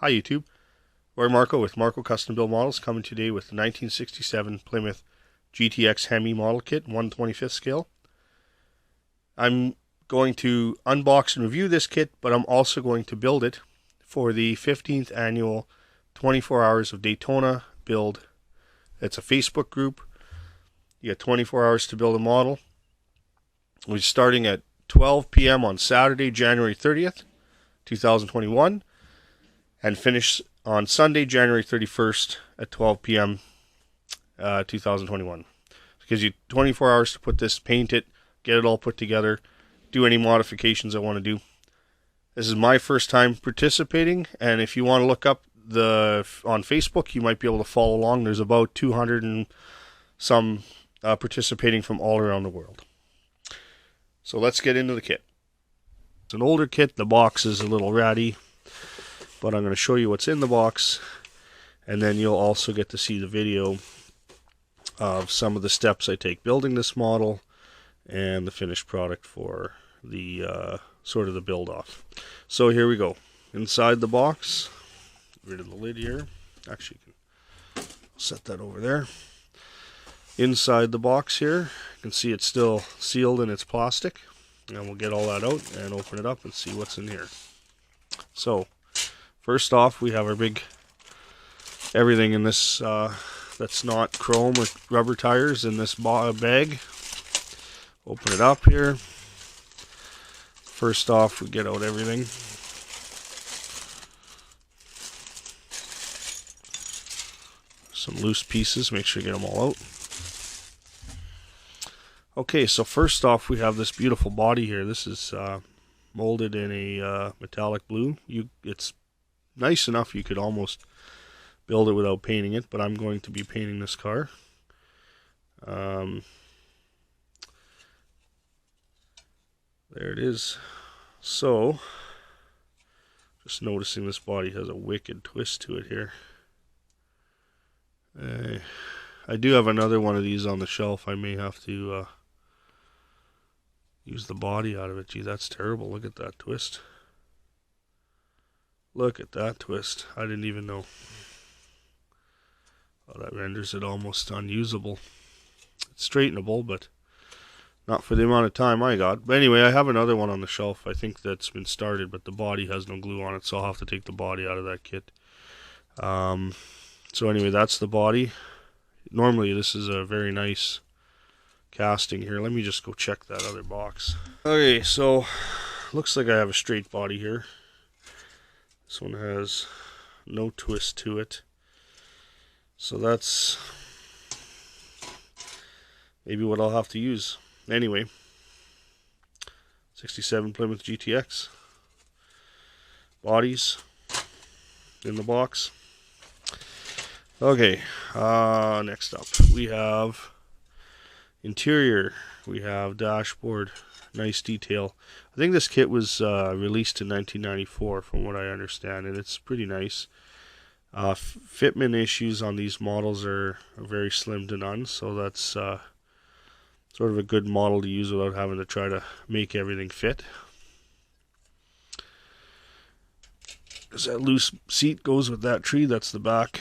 Hi YouTube, we're Marko with Marko Custom Build Models, coming today with the 1967 Plymouth GTX Hemi model kit, 1/25th scale. I'm going to unbox and review this kit, but I'm also going to build it for the 15th annual 24 Hours of Daytona build. It's a Facebook group. You get 24 hours to build a model. We're starting at 12 p.m. on Saturday, January 30th, 2021. And finish on Sunday, January 31st at 12 p.m. 2021. It gives you 24 hours to put this, paint it, get it all put together, do any modifications I want to do. This is my first time participating, and if you want to look up on Facebook, you might be able to follow along. There's about 200 and some participating from all around the world. So let's get into the kit. It's an older kit. The box is a little ratty, but I'm going to show you what's in the box, and then you'll also get to see the video of some of the steps I take building this model and the finished product for the sort of the build off. So here we go. Inside the box, get rid of the lid here. Actually, you can set that over there. Inside the box here, you can see it's still sealed in its plastic, and we'll get all that out and open it up and see what's in here. So first off, we have our big everything in this that's not chrome or rubber tires in this bag. Open it up here. First off, we get out everything. Some loose pieces, make sure you get them all out. Okay, so first off, we have this beautiful body here. This is molded in a metallic blue. It's nice enough you could almost build it without painting it, but I'm going to be painting this car. There it is. So, just noticing this body has a wicked twist to it here. I do have another one of these on the shelf. I may have to use the body out of it. Gee, that's terrible. Look at that twist. Look at that twist. I didn't even know. Oh, that renders it almost unusable. It's straightenable, but not for the amount of time I got. But anyway, I have another one on the shelf. I think that's been started, but the body has no glue on it, so I'll have to take the body out of that kit. So anyway, that's the body. Normally, this is a very nice casting here. Let me just go check that other box. Okay, so looks like I have a straight body here. This one has no twist to it. So that's maybe what I'll have to use. Anyway, 67 Plymouth GTX. Bodies in the box. Okay, next up we have interior. We have dashboard, nice detail. I think this kit was released in 1994 from what I understand, and it's pretty nice. Fitment issues on these models are very slim to none, so that's sort of a good model to use without having to try to make everything fit. There's that loose seat goes with that tree. That's the back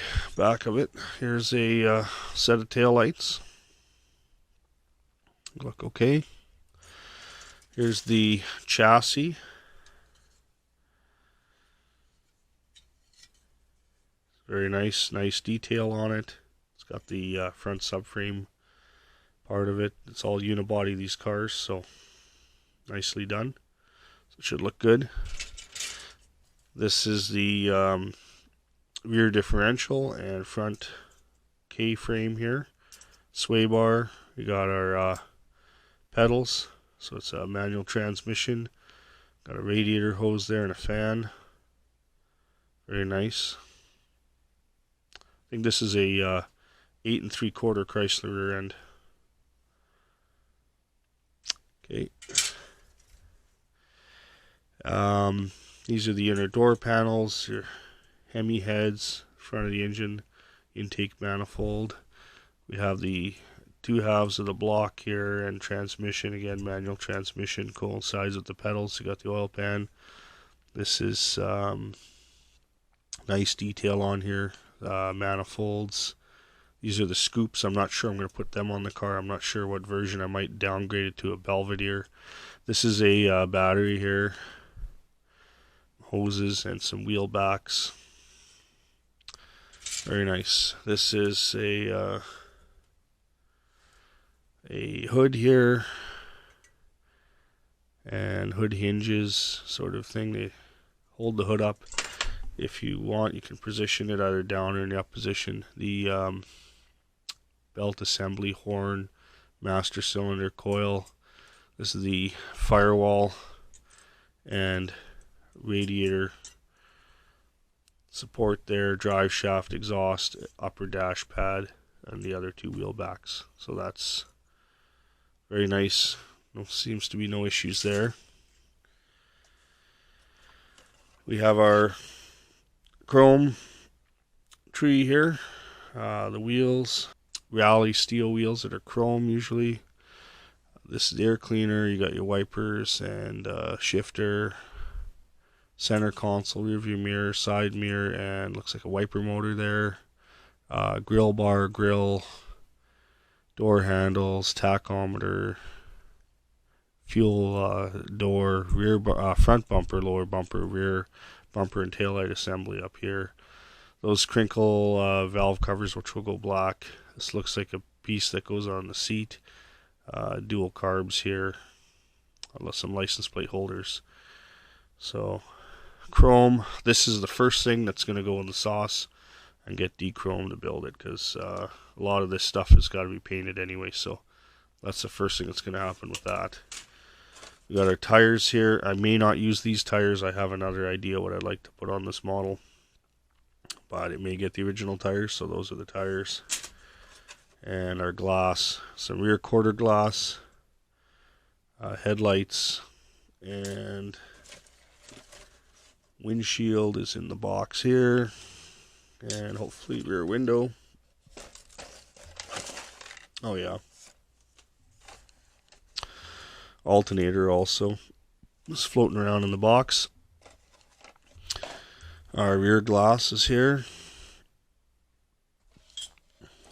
of it. Here's a set of tail lights. Look okay. Here's the chassis. Very nice detail on it. It's got the front subframe part of it. It's all unibody, these cars, so nicely done. So it should look good. This is the rear differential and front K-frame here. Sway bar. We got our pedals. So it's a manual transmission. Got a radiator hose there and a fan. Very nice. I think this is a 8 3/4 Chrysler rear end. Okay. These are the inner door panels, your Hemi heads, front of the engine, intake manifold. We have the two halves of the block here and transmission, again manual transmission, coincides with the pedals. You got the oil pan. This is Nice detail on here. Manifolds. These are the scoops. I'm not sure I'm going to put them on the car. I'm not sure what version. I might downgrade it to a Belvedere. This is a battery here. Hoses and some wheel backs. Very nice. This is a hood here. And hood hinges sort of thing. They hold the hood up. If you want, you can position it either down or in the up position. The belt assembly, horn, master cylinder, coil. This is the firewall and radiator support there, drive shaft, exhaust, upper dash pad, and the other two wheel backs. So that's very nice. Seems to be no issues there. We have our chrome tree here. The wheels, Rally steel wheels that are chrome usually. This is the air cleaner. You got your wipers and shifter, center console, rear view mirror, side mirror, and looks like a wiper motor there. Grill bar, grill, door handles, tachometer, fuel door, rear front bumper, lower bumper, rear bumper and taillight assembly up here. Those crinkle valve covers, which will go black. This looks like a piece that goes on the seat. Dual carbs here, some license plate holders. So chrome. This is the first thing that's going to go in the sauce and get dechrome to build it, because a lot of this stuff has got to be painted anyway. So that's the first thing that's going to happen with that. We got our tires here. I may not use these tires. I have another idea what I'd like to put on this model, but it may get the original tires. So those are the tires. And our glass, some rear quarter glass, headlights, and windshield is in the box here, and hopefully rear window. Oh yeah, alternator also is floating around in the box. Our rear glass is here,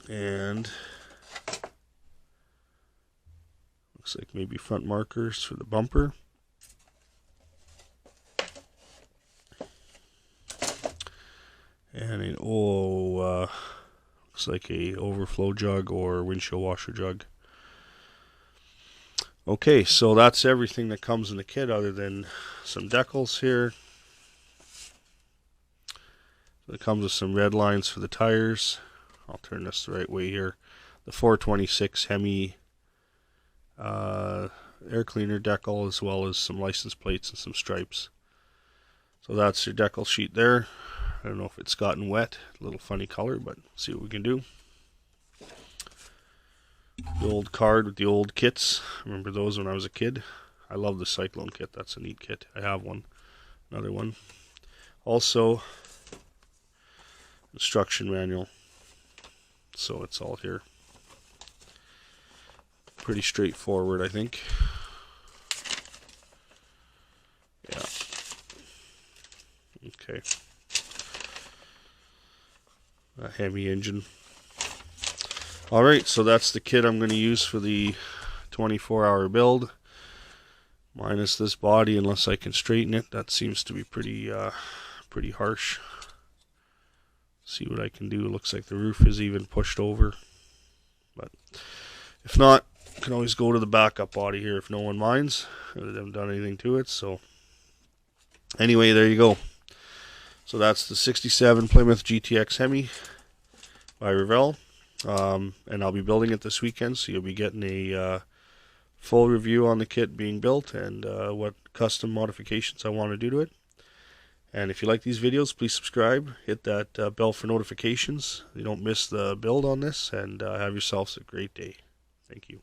and looks like maybe front markers for the bumper. And looks like a overflow jug or windshield washer jug. Okay, so that's everything that comes in the kit other than some decals here. So it comes with some red lines for the tires. I'll turn this the right way here. The 426 Hemi air cleaner decal, as well as some license plates and some stripes. So that's your decal sheet there. I don't know if it's gotten wet, a little funny color, but see what we can do. The old card with the old kits. Remember those when I was a kid? I love the Cyclone kit. That's a neat kit. I have one. Another one. Also, instruction manual. So it's all here. Pretty straightforward, I think. Yeah. Okay. A Hemi engine. Alright, so that's the kit I'm going to use for the 24-hour build. Minus this body, unless I can straighten it. That seems to be pretty harsh. See what I can do. It looks like the roof is even pushed over. But if not, I can always go to the backup body here if no one minds. I haven't done anything to it, so anyway, there you go. So that's the 67 Plymouth GTX Hemi by Revell. And I'll be building it this weekend, so you'll be getting a full review on the kit being built and what custom modifications I want to do to it. And if you like these videos, please subscribe, hit that bell for notifications. You don't miss the build on this, and have yourselves a great day. Thank you.